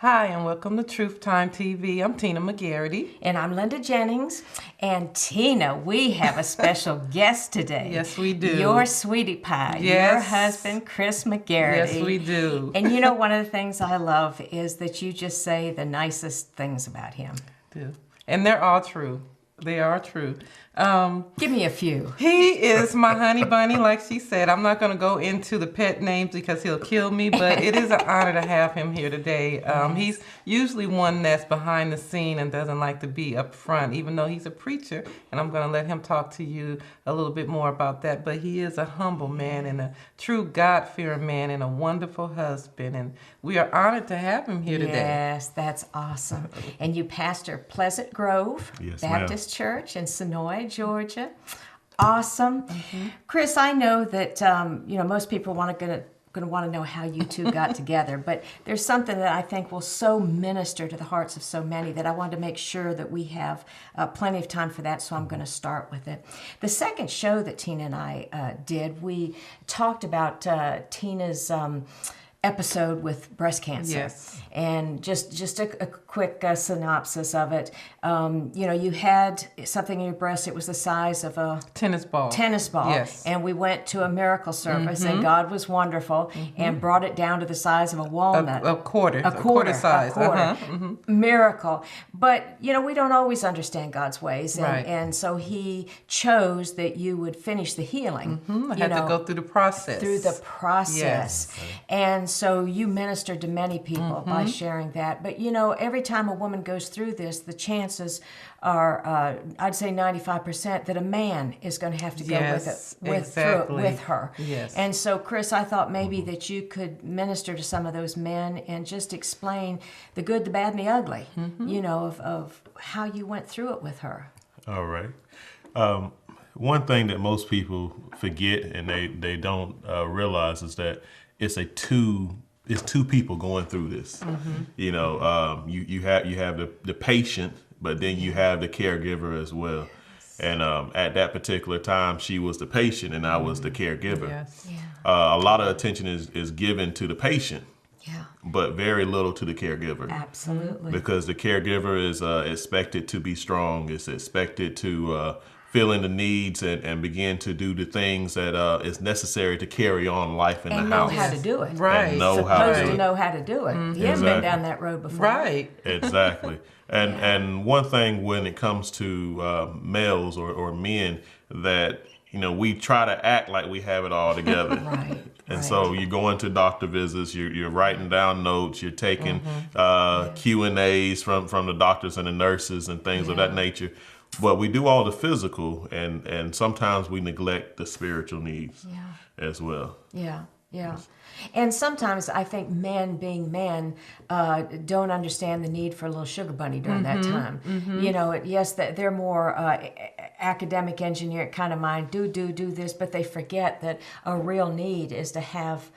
Hi, and welcome to Truth Time TV. I'm Tina McGarity. And I'm Linda Jennings. And Tina, we have a special guest today. Yes, we do. Your sweetie pie. Yes. Your husband, Chris McGarity. Yes, we do. And you know, one of the things I love is that you just say the nicest things about him. I do. And they're all true. They are true. Give me a few. He is my honey bunny, like she said. I'm not going to go into the pet names because he'll kill me, but it is an honor to have him here today. He's usually one that's behind the scene and doesn't like to be up front, even though he's a preacher, and I'm going to let him talk to you a little bit more about that. But he is a humble man and a true God-fearing man and a wonderful husband, and we are honored to have him here today. Yes, that's awesome. And you pastor Pleasant Grove Baptist Church in Sonoy, Georgia. Awesome. Mm-hmm. Chris, I know that most people going to want to know how you two got together, but there's something that I think will so minister to the hearts of so many that I wanted to make sure that we have plenty of time for that, so I'm going to start with it. The second show that Tina and I did, we talked about Tina's episode with breast cancer. Yes. And just a quick synopsis of it. You had something in your breast. It was the size of a tennis ball. Yes. And we went to a miracle service, and God was wonderful and brought it down to the size of a walnut. A quarter size. Miracle. But, we don't always understand God's ways. And so he chose that you would finish the healing. I had to go through the process. Yes. And so you ministered to many people by sharing that. But, every time a woman goes through this, the chances are, I'd say 95%, that a man is going to have to go through it with her. Yes. And so, Chris, I thought maybe that you could minister to some of those men and just explain the good, the bad, and the ugly, of how you went through it with her. All right. One thing that most people forget and they don't realize is that it's two people going through this. You have the patient, but then you have the caregiver as well. And at that particular time, she was the patient and I was the caregiver. Yes. A lot of attention is given to the patient, but very little to the caregiver. Absolutely. Because the caregiver is expected to be strong, is expected to fill in the needs and begin to do the things that is necessary to carry on life in the house. And know how to do it. Right. And know how to do it. Know how to do it. You haven't been down that road before. Right. Exactly. And one thing when it comes to males or men that, we try to act like we have it all together. And so you're going to doctor visits, you're writing down notes, you're taking Q&As from the doctors and the nurses and things of that nature. But we do all the physical, and sometimes we neglect the spiritual needs as well. Yeah. And sometimes I think men, being men, don't understand the need for a little sugar bunny during that time. Yes, they're more academic engineer kind of mind, do this, but they forget that a real need is to have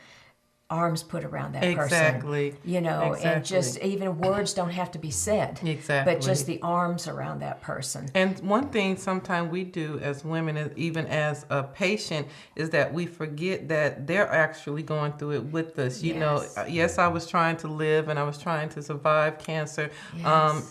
arms put around that person. And just even words don't have to be said. But just the arms around that person. And one thing sometimes we do as women, even as a patient, is that we forget that they're actually going through it with us. Yes, I was trying to live and I was trying to survive cancer,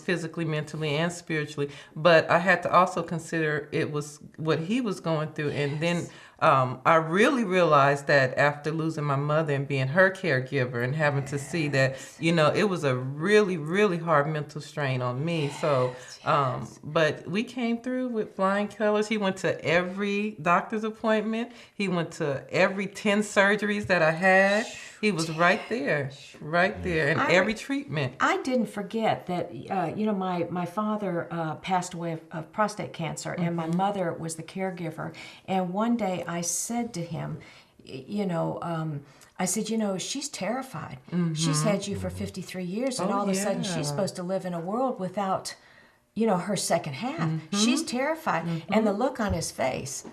physically, mentally, and spiritually. But I had to also consider it was what he was going through. And then I really realized that after losing my mother and being her caregiver and having to see that, it was a really, really hard mental strain on me. So, but we came through with flying colors. He went to every doctor's appointment. He went to every 10 surgeries that I had. He was right there, and every treatment. I didn't forget that, my father passed away of prostate cancer, and my mother was the caregiver. And one day I said to him, I said, she's terrified. She's had you for 53 years, and all of a sudden she's supposed to live in a world without, her second half. She's terrified. And the look on his face,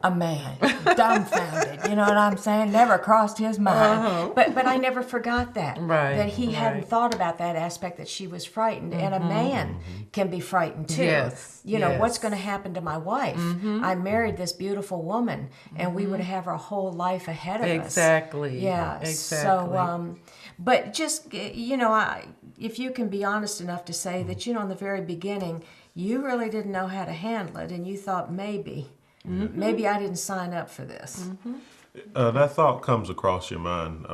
a man, dumbfounded. You know what I'm saying? Never crossed his mind. But I never forgot that. Right. That he hadn't thought about that aspect, that she was frightened. And a man can be frightened too. Yes. You know, what's going to happen to my wife? I married this beautiful woman, and we would have our whole life ahead of us. Exactly. Yeah. Exactly. So, but just, you know, if you can be honest enough to say that, you know, in the very beginning, you really didn't know how to handle it, and you thought maybe I didn't sign up for this. That thought comes across your mind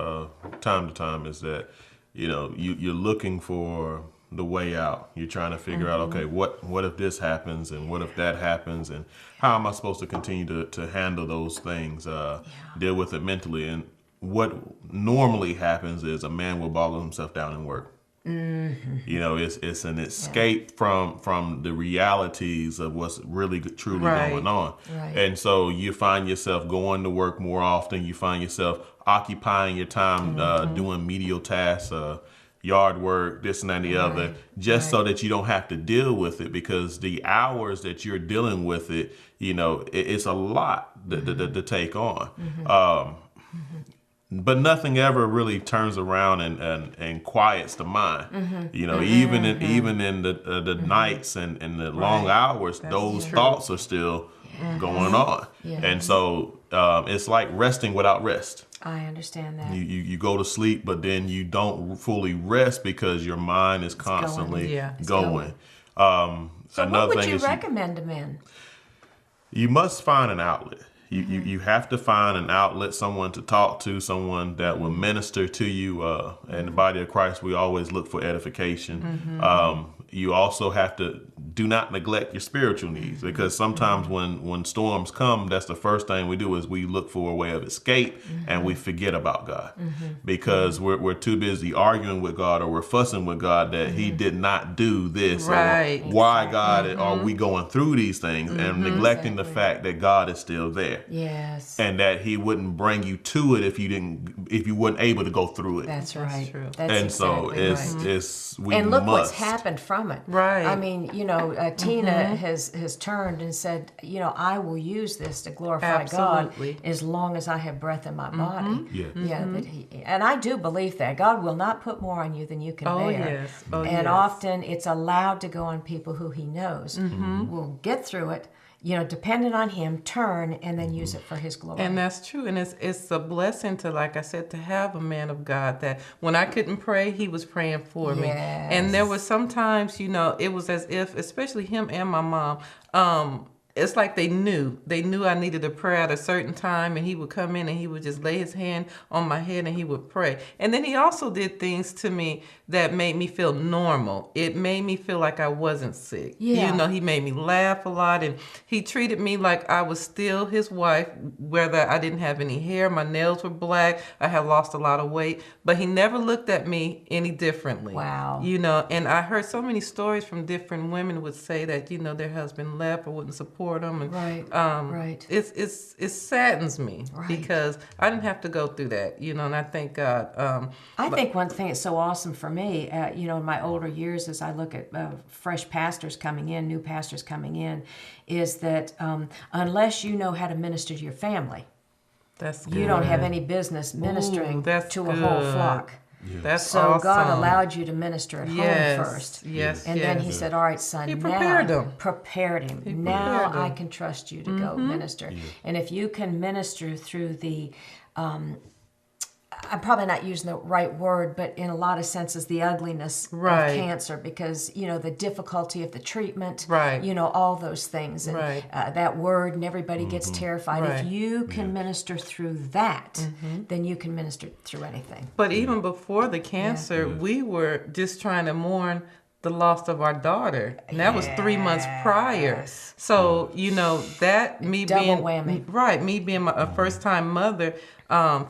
time to time, is that, you know, you're looking for the way out. You're trying to figure out, okay, what if this happens, and what if that happens, and how am I supposed to continue to handle those things, deal with it mentally. And what normally happens is a man will boggle himself down and work. You know, it's an escape from the realities of what's really truly going on. And so you find yourself going to work more often. You find yourself occupying your time doing menial tasks, yard work, this and that and the other, just so that you don't have to deal with it, because the hours that you're dealing with it, you know, it's a lot to take on. But nothing ever really turns around and quiets the mind. You know, even in the nights and the long hours, those thoughts are still going on. And so it's like resting without rest. I understand that. You go to sleep, but then you don't fully rest because your mind is constantly going. So what would you recommend to men? You must find an outlet. You have to find an outlet, someone to talk to, someone that will minister to you. In the body of Christ, we always look for edification. You also have to do not neglect your spiritual needs, because sometimes when storms come, that's the first thing we do is we look for a way of escape, and we forget about God because we're too busy arguing with God, or we're fussing with God that he did not do this, or why God are we going through these things, and neglecting the fact that God is still there. Yes. And that he wouldn't bring you to it if you weren't able to go through it. That's right. True. That's and exactly so it's we and look must. What's happened from it. Right. I mean, you know, Tina has turned and said, you know, I will use this to glorify God as long as I have breath in my body. And I do believe that God will not put more on you than you can bear. And often it's allowed to go on people who he knows will get through it, you know, dependent on him, turn, and then use it for his glory. And that's true. And it's a blessing to, like I said, to have a man of God that when I couldn't pray, he was praying for me. And there was sometimes, you know, it was as if, especially him and my mom, it's like they knew I needed a prayer at a certain time, and he would come in and he would just lay his hand on my head and he would pray. And then he also did things to me that made me feel normal. It made me feel like I wasn't sick. You know, he made me laugh a lot, and he treated me like I was still his wife, whether I didn't have any hair, my nails were black, I had lost a lot of weight, but he never looked at me any differently. Wow. You know, and I heard so many stories from different women would say that, you know, their husband left or wouldn't support them, and it saddens me because I didn't have to go through that, you know, and I thank God. I think one thing that's so awesome for me, you know, in my older years, as I look at fresh pastors coming in, new pastors coming in, is that unless you know how to minister to your family, you don't have any business ministering to a whole flock. That's so awesome. God allowed you to minister at home first. And then he said, all right, son, he prepared him. Now I can trust you to go minister. And if you can minister through the, I'm probably not using the right word, but in a lot of senses, the ugliness of cancer, because, you know, the difficulty of the treatment, you know, all those things. And that word, and everybody gets terrified. If you can minister through that, then you can minister through anything. But even before the cancer, we were just trying to mourn the loss of our daughter. And that was 3 months prior. So, you know, that me double being whammy. Me being a first-time mother,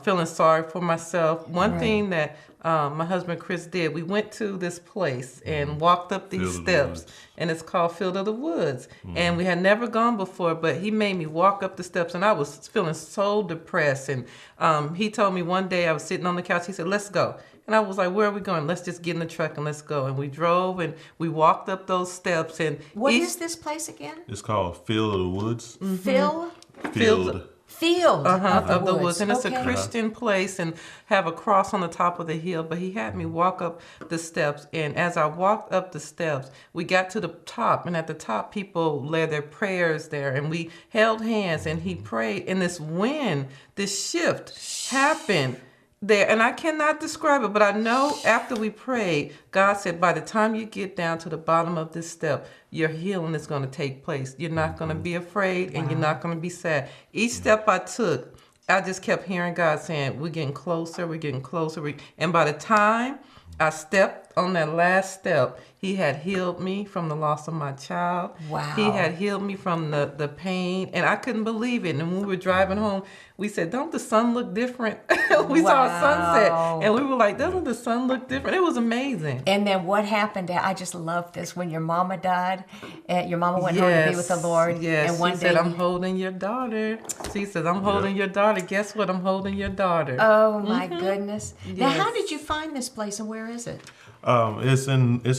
feeling sorry for myself. One thing that my husband Chris did, we went to this place and walked up these steps, and it's called Field of the Woods. And we had never gone before, but he made me walk up the steps, and I was feeling so depressed. And he told me one day, I was sitting on the couch, he said, let's go. And I was like, where are we going? Let's just get in the truck and let's go. And we drove and we walked up those steps. And what is this place again? It's called Field of the Woods. Phil? Field of the woods. And it's a Christian place and have a cross on the top of the hill. But he had me walk up the steps. And as I walked up the steps, we got to the top. And at the top, people led their prayers there. And we held hands and he prayed. And this wind, this shift happened there. And I cannot describe it, but I know after we prayed, God said, by the time you get down to the bottom of this step, your healing is going to take place. You're not going to be afraid and you're not going to be sad. Each step I took, I just kept hearing God saying, we're getting closer, we're getting closer. And by the time I stepped on that last step, he had healed me from the loss of my child. Wow. He had healed me from the pain, and I couldn't believe it. And when we were driving home, we said, don't the sun look different? We saw a sunset, and we were like, doesn't the sun look different? It was amazing. And then what happened, I just love this, when your mama died, your mama went home to be with the Lord. Yes, and one she day said, I'm holding your daughter. She says, I'm holding your daughter. Guess what? I'm holding your daughter. Oh, my goodness. Yes. Now, how did you find this place, and where is it? It's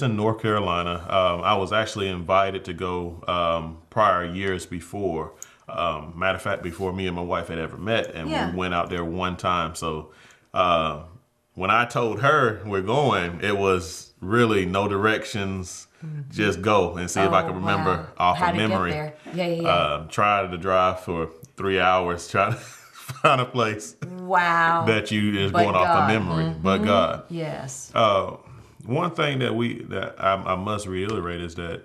in North Carolina. I was actually invited to go prior years before. Matter of fact, before me and my wife had ever met, and we went out there one time. So when I told her we're going, it was really no directions. Just go and see if I can remember off of memory. Tried to drive for 3 hours, trying to find a place. Wow. That you is going off of memory, but God. Yes. One thing that I must reiterate is that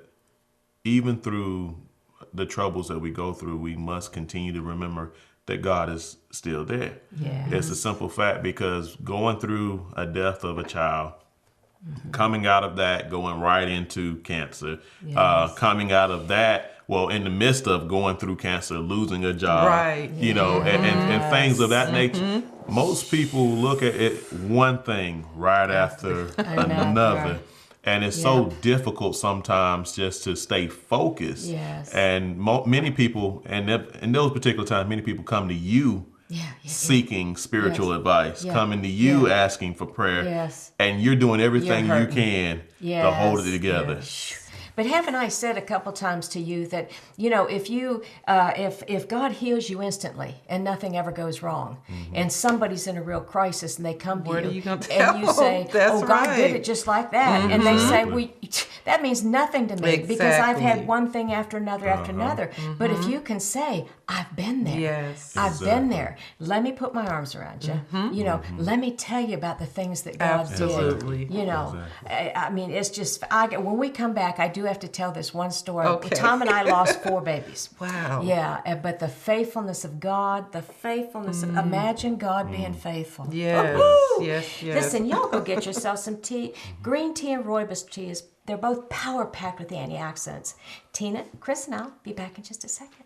even through the troubles that we go through, we must continue to remember that God is still there. Yes. It's a simple fact, because going through a death of a child, coming out of that, going right into cancer, coming out of that, well, in the midst of going through cancer, losing a job, you know, and things of that nature. Most people look at it one thing right after another. And it's so difficult sometimes just to stay focused. Yes. And many people, and in those particular times, many people come to you seeking spiritual advice, coming to you asking for prayer. And you're doing everything you can to hold it together. But haven't I said a couple times to you that, you know, if you, if God heals you instantly and nothing ever goes wrong, and somebody's in a real crisis and they come to you, and you say, oh, God did it just like that. And they say, that means nothing to me because I've had one thing after another after another. But if you can say, I've been there. I've been there. Let me put my arms around you. You know, let me tell you about the things that God did. You know, I mean, it's just, when we come back, I do have to tell this one story. Tom and I lost 4 babies. Wow. Yeah, but the faithfulness of God, the faithfulness of, imagine God being faithful. Yes, yes. Listen, y'all go get yourself some tea. Green tea and rooibos tea, they're both power-packed with antioxidants. Tina, Chris, and I'll be back in just a second.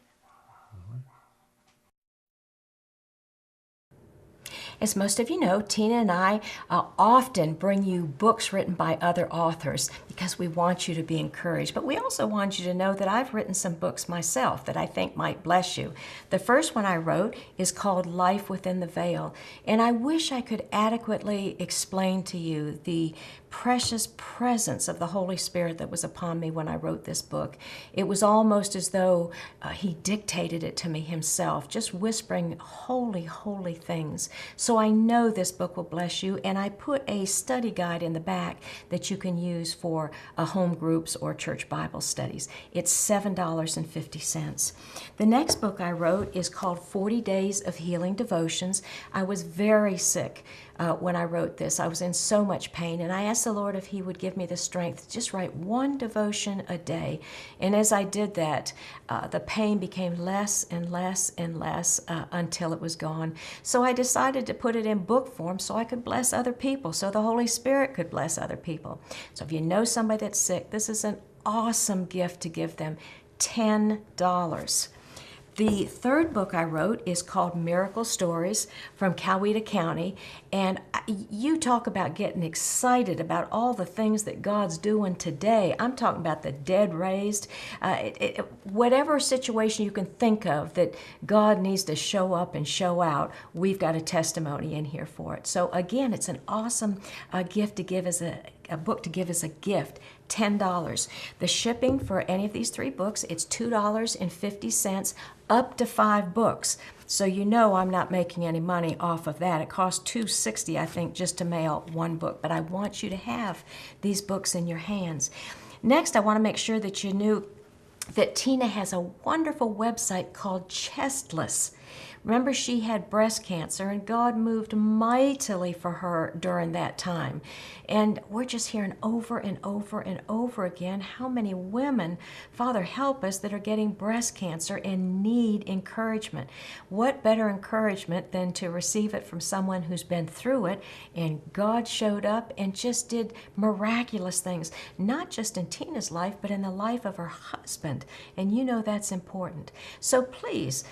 As most of you know, Tina and I often bring you books written by other authors because we want you to be encouraged. But we also want you to know that I've written some books myself that I think might bless you. The first one I wrote is called Life Within the Veil. And I wish I could adequately explain to you the precious presence of the Holy Spirit that was upon me when I wrote this book. It was almost as though he dictated it to me himself, just whispering holy, holy things. So I know this book will bless you, and I put a study guide in the back that you can use for home groups or church Bible studies. It's $7.50. The next book I wrote is called 40 Days of Healing Devotions. I was very sick when I wrote this. I was in so much pain, and I asked the Lord if he would give me the strength to just write one devotion a day. And as I did that, the pain became less and less and less until it was gone. So I decided to put it in book form so I could bless other people, so the Holy Spirit could bless other people. So if you know somebody that's sick, this is an awesome gift to give them. $10. The third book I wrote is called Miracle Stories from Coweta County, and you talk about getting excited about all the things that God's doing today. I'm talking about the dead raised, whatever situation you can think of that God needs to show up and show out, we've got a testimony in here for it. So again, it's an awesome gift to give as a a book to give as a gift, $10. The shipping for any of these 3 books, it's $2.50, up to 5 books. So you know I'm not making any money off of that. It costs $2.60, I think, just to mail 1 book. But I want you to have these books in your hands. Next, I want to make sure that you knew that Tina has a wonderful website called Chestless. Remember, she had breast cancer, and God moved mightily for her during that time. And we're just hearing over and over and over again how many women, Father, help us, that are getting breast cancer and need encouragement. What better encouragement than to receive it from someone who's been through it, and God showed up and just did miraculous things, not just in Tina's life, but in the life of her husband. And you know that's important. So please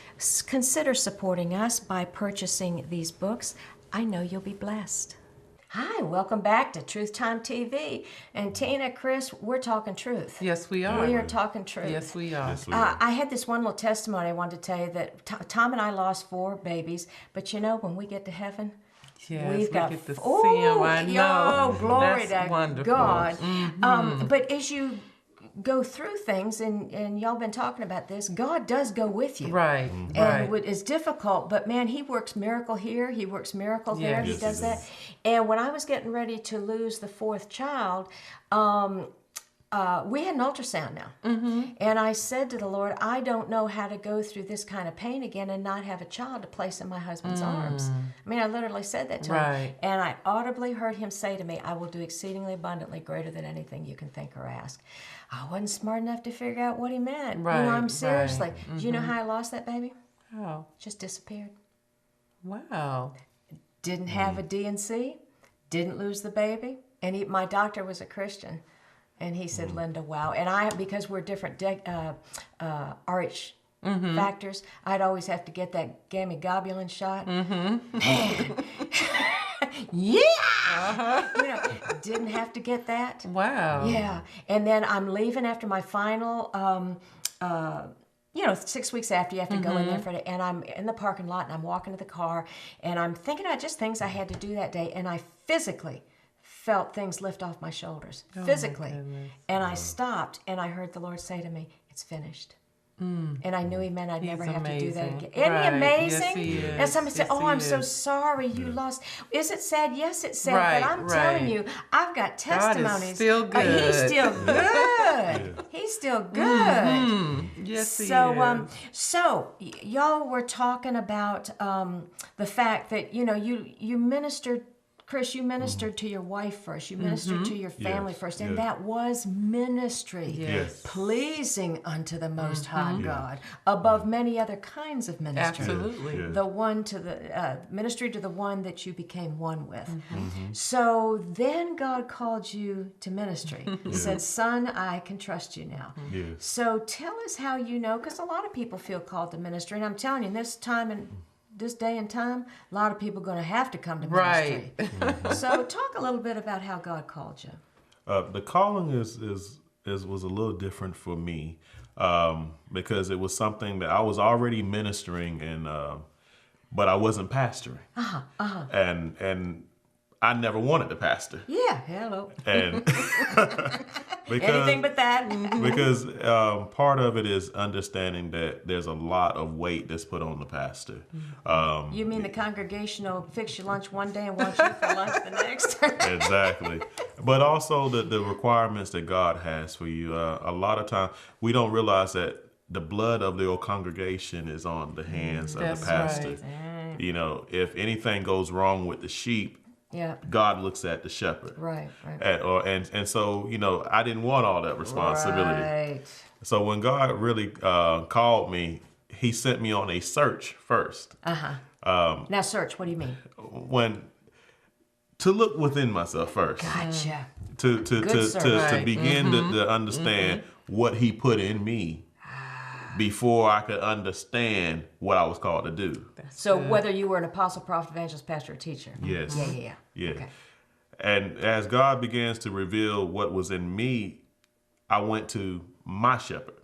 consider supporting us by purchasing these books. I know you'll be blessed. Hi, welcome back to Truth Time TV. And Tina, Chris, we're talking truth. Yes, we are. We are talking truth. Yes, we are. Yes, we are. I had this one little testimony I wanted to tell you that Tom and I lost 4 babies, but you know, when we get to heaven, yes, we've got we get to see them. I know. Oh, glory That's to wonderful. God. Mm-hmm. But as you go through things, and y'all been talking about this, God does go with you. Right, And right. it's difficult, but man, he works miracle here, he works miracle there, Yes. he Yes, does he that. does. And when I was getting ready to lose the 4th child, we had an ultrasound now. And I said to the Lord, I don't know how to go through this kind of pain again and not have a child to place in my husband's arms. I mean, I literally said that to him. Right. And I audibly heard him say to me, I will do exceedingly abundantly greater than anything you can think or ask. I wasn't smart enough to figure out what he meant. Right, I'm seriously. right. Do you know how I lost that baby? Oh, Just disappeared. wow. Didn't have a D&C, didn't lose the baby. And my doctor was a Christian. And he said, Linda, wow. And because we're different RH factors, I'd always have to get that gamma-globulin shot. Man. Yeah! You know, didn't have to get that. Wow. Yeah. And then I'm leaving after my final, 6 weeks after, you have to go in there and I'm in the parking lot and I'm walking to the car and I'm thinking about just things I had to do that day, and I physically felt things lift off my shoulders, physically. And I stopped and I heard the Lord say to me, it's finished. And I knew he meant I'd never have to do that again. Isn't he amazing? Yes, he is. And somebody said, Yes, oh, he I'm so is. sorry you lost. Is it sad? Yes, it's sad. Right, but I'm telling right. you, I've got testimonies. God is still good. He's still good. He's still good. Yes, he is. So y'all were talking about the fact that, you ministered, Chris, you ministered to your wife first. You ministered to your family first. And that was ministry. Yes. Pleasing unto the Most High God, above many other kinds of ministry. Absolutely. Yes. The one to the ministry to the one that you became one with. So then God called you to ministry. He said, son, I can trust you now. Yes. So tell us how you know, because a lot of people feel called to ministry. And I'm telling you, this day and time, a lot of people are going to have to come to ministry. Right. So talk a little bit about how God called you. The calling was a little different for me because it was something that I was already ministering but I wasn't pastoring. And I never wanted to pastor. Yeah, hello. And Anything but that. because part of it is understanding that there's a lot of weight that's put on the pastor. You mean the congregation will fix your lunch one day and want you for lunch the next? Exactly. But also the requirements that God has for you. A lot of times we don't realize that the blood of the whole congregation is on the hands of That's the pastor. right. If anything goes wrong with the sheep, Yeah. God looks at the shepherd. Right. And so, I didn't want all that responsibility. Right. So when God really called me, he sent me on a search first. Now search, what do you mean? To look within myself first. Gotcha. To search. to begin to understand what he put in me before I could understand what I was called to do. So whether you were an apostle, prophet, evangelist, pastor, or teacher. Yes. Yeah. Okay. And as God begins to reveal what was in me, I went to my shepherd,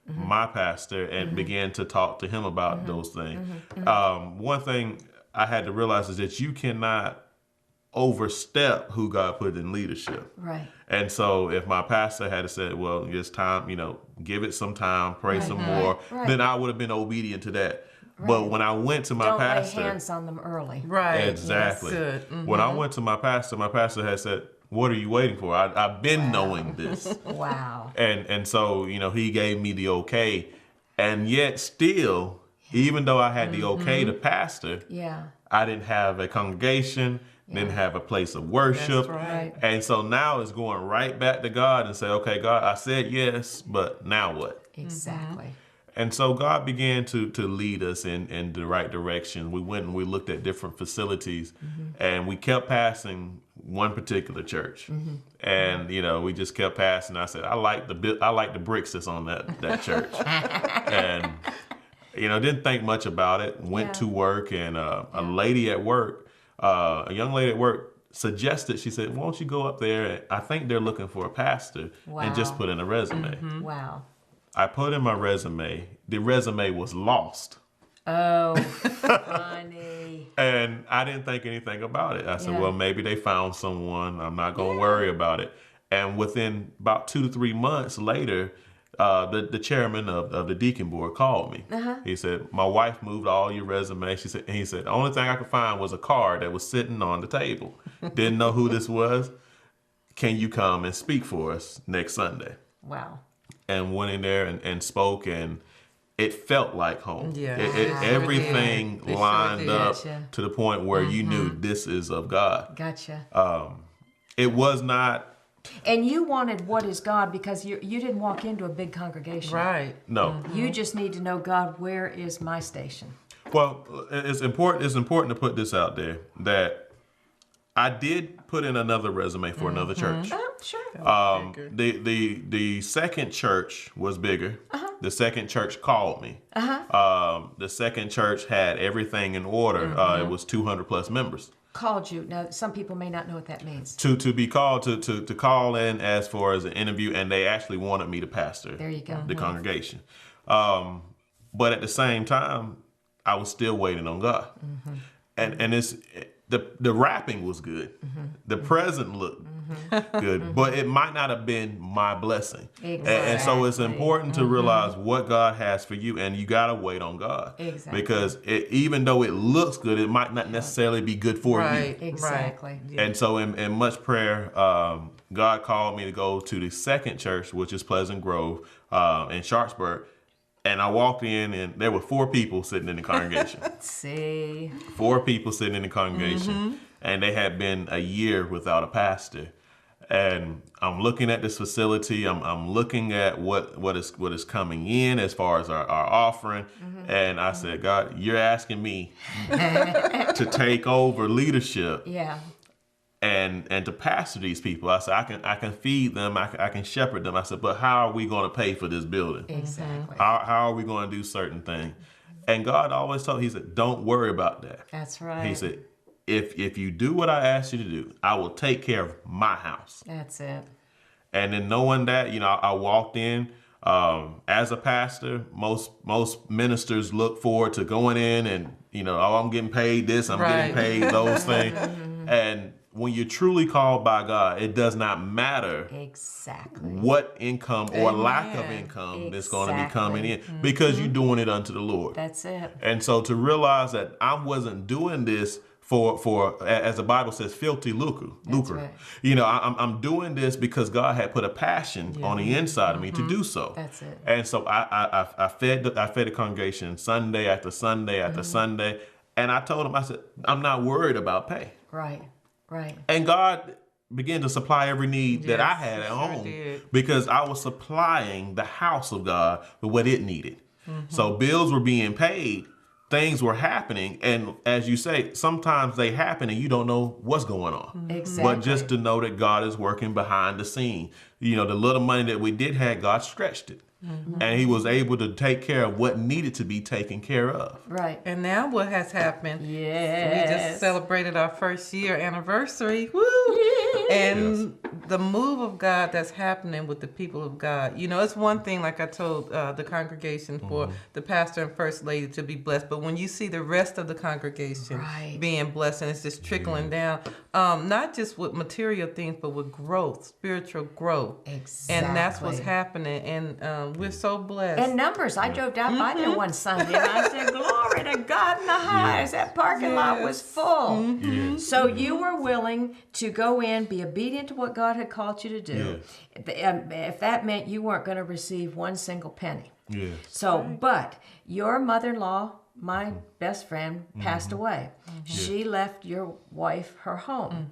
my pastor, and began to talk to him about those things. One thing I had to realize is that you cannot overstep who God put in leadership. Right. And so if my pastor had said, well, it's time, give it some time, pray some more, then I would have been obedient to that. Right. But when I went to my pastor. Don't lay hands on them early. Right. Exactly. Yes. Good. When I went to my pastor had said, what are you waiting for? I've been knowing this. Wow. And so, he gave me the okay. And yet still, even though I had the okay to pastor, I didn't have a congregation, didn't have a place of worship. That's right. And so now it's going right back to God and say, okay, God, I said yes, but now what? Exactly. And so God began to lead us in the right direction. We went and we looked at different facilities, and we kept passing one particular church. And we just kept passing. I said, I like the bricks that's on that church. And didn't think much about it. Went to work, and a lady at work, a young lady at work suggested, she said, why don't you go up there? I think they're looking for a pastor, and just put in a resume. Wow. I put in my resume. The resume was lost. Oh, funny. And I didn't think anything about it. I said, well, maybe they found someone. I'm not going to worry about it. And within about 2 to 3 months later, the chairman of the deacon board called me. He said, my wife moved all your resume. He said, the only thing I could find was a card that was sitting on the table. Didn't know who this was. Can you come and speak for us next Sunday? Wow. And went in there and spoke, and it felt like home. Yeah. Everything lined up to the point where you knew this is of God. Gotcha. It was not. And you wanted what is God, because you didn't walk into a big congregation. Right. No. You just need to know, God, where is my station? Well, it's important to put this out there that I did put in another resume for another church. Oh, sure. The second church was bigger. The second church called me. The second church had everything in order. It was 200 plus members. Called you. Now, some people may not know what that means. To be called to call in as far as an interview, and they actually wanted me to pastor. There you go. The congregation. But at the same time, I was still waiting on God. And it's the wrapping was good. The present looked good, but it might not have been my blessing. Exactly. And so it's important to realize what God has for you, and you got to wait on God. Exactly. Because even though it looks good, it might not necessarily be good for you. Exactly. Right. Yeah. And so in much prayer, God called me to go to the second church, which is Pleasant Grove in Sharpsburg. And I walked in, and there were 4 people sitting in the congregation. See? 4 people sitting in the congregation, and they had been a year without a pastor. And I'm looking at this facility. I'm looking at what is coming in as far as our offering. And I said, God, you're asking me to take over leadership. Yeah. And to pastor these people. I said, I can feed them, I can shepherd them. I said, but how are we going to pay for this building? Exactly. How are we going to do certain things? And God always told, he said, don't worry about that. That's right. He said, if you do what I asked you to do, I will take care of my house. That's it. And then knowing that, I walked in as a pastor. Most ministers look forward to going in and, oh, I'm getting paid this, I'm getting paid those things. And when you're truly called by God, it does not matter what income or lack of income that's going to be coming in, because you're doing it unto the Lord. That's it. And so to realize that I wasn't doing this for as the Bible says, filthy lucre. Right. I'm doing this because God had put a passion on the inside of me to do so. That's it. And so I fed the congregation Sunday after Sunday after Sunday, and I told them, I said, I'm not worried about pay. Right. Right. And God began to supply every need that I had at home, because I was supplying the house of God with what it needed. So bills were being paid, things were happening, and as you say, sometimes they happen and you don't know what's going on. Exactly. But just to know that God is working behind the scene. The little money that we did have, God stretched it. And he was able to take care of what needed to be taken care of. Right. And now what has happened? Yes. We just celebrated our first year anniversary. Woo! Yes. And the move of God that's happening with the people of God. You know, it's one thing, like I told the congregation, for the pastor and first lady to be blessed, but when you see the rest of the congregation being blessed, and it's just trickling down, not just with material things, but with growth, spiritual growth. Exactly. And that's what's happening, and we're so blessed. And numbers, I drove down by there one Sunday, and I said, glory to God in the highest. That parking lot was full. So you were willing to go in, be obedient to what God had called you to do. If that meant you weren't going to receive one single penny. So, but your mother-in-law, my best friend, passed away. She left your wife her home.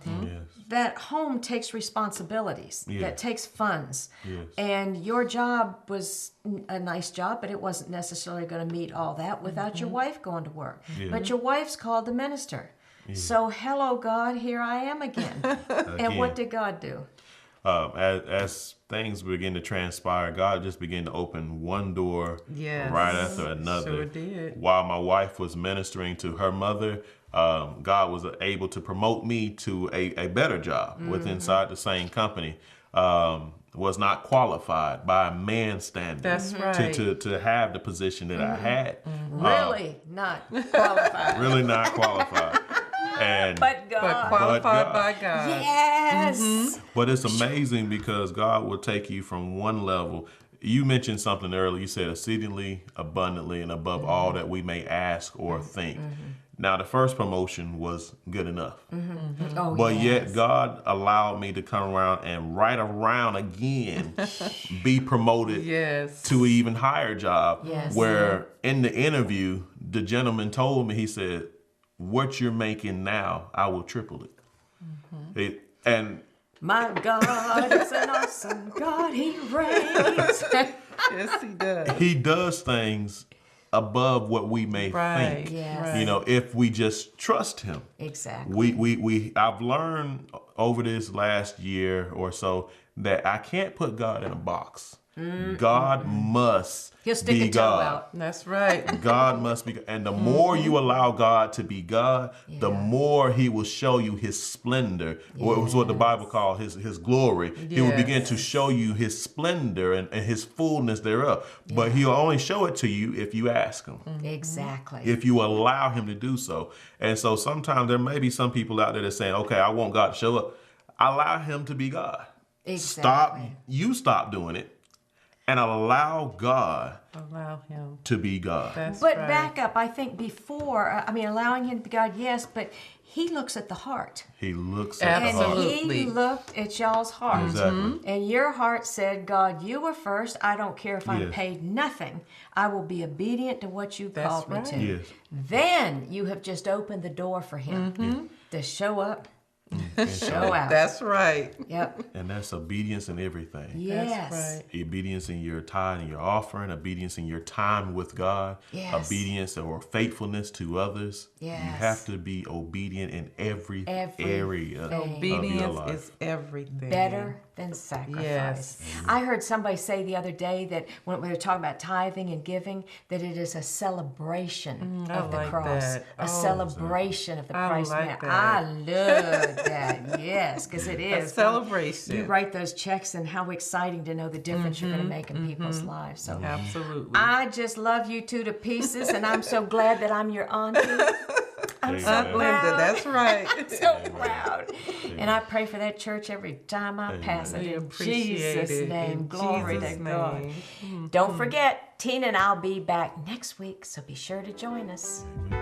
That home takes responsibilities. That takes funds. And your job was a nice job, but it wasn't necessarily going to meet all that without your wife going to work. But your wife's called to minister. So, hello, God, here I am again. And what did God do? As things begin to transpire, God just began to open one door right after another. Sure did. While my wife was ministering to her mother, God was able to promote me to a better job inside the same company. Was not qualified by man's standards. That's right. To have the position that I had. Really not qualified. Really not qualified. But God. But qualified by God. Yes. But it's amazing because God will take you from one level. You mentioned something earlier. You said exceedingly, abundantly, and above all that we may ask or think. Now, the first promotion was good enough. Oh, but yet God allowed me to come around and right around again be promoted to an even higher job. Where in the interview, the gentleman told me, he said, what you're making now, I will triple it. And my God is an awesome God. He reigns. Yes, he does. He does things above what we may think. Yes. You know, if we just trust him. Exactly. I've learned over this last year or so that I can't put God in a box. God must He'll stick be a toe God. out. That's right. God must be, and the more you allow God to be God, the more He will show you His splendor. What was what the Bible called His glory. He will begin to show you His splendor and His fullness thereof. But He'll only show it to you if you ask Him. Exactly. If you allow Him to do so. And so sometimes there may be some people out there that saying, "Okay, I want God to show up." Allow Him to be God. Exactly. Stop doing it. And allow God Him to be God. But back up, I think before, allowing him to be God, yes, but he looks at the heart. He looks at the heart. And he looked at y'all's heart. Exactly. And your heart said, God, you were first. I don't care if I'm paid nothing. I will be obedient to what you called me to. Yes. Then you have just opened the door for him to show up. Show out. That's right. Yep. And that's obedience in everything. Yes. That's right. Obedience in your tithe and your offering, obedience in your time with God, obedience or faithfulness to others. Yes. You have to be obedient in every area Obedience of your life. is everything. Better than sacrifice. Yes. I heard somebody say the other day that when we were talking about tithing and giving, that it is a celebration of the cross. A celebration of the price. Like that. I love that. Yes, because it is. A celebration. You write those checks and how exciting to know the difference you're going to make in people's lives. So absolutely. I just love you two to pieces, and I'm so glad that I'm your auntie. I'm so proud. Linda, that's right. I'm so proud. And I pray for that church every time I pass it. In Jesus' name. Glory to God. Don't forget, Tina and I'll be back next week, so be sure to join us. Amen.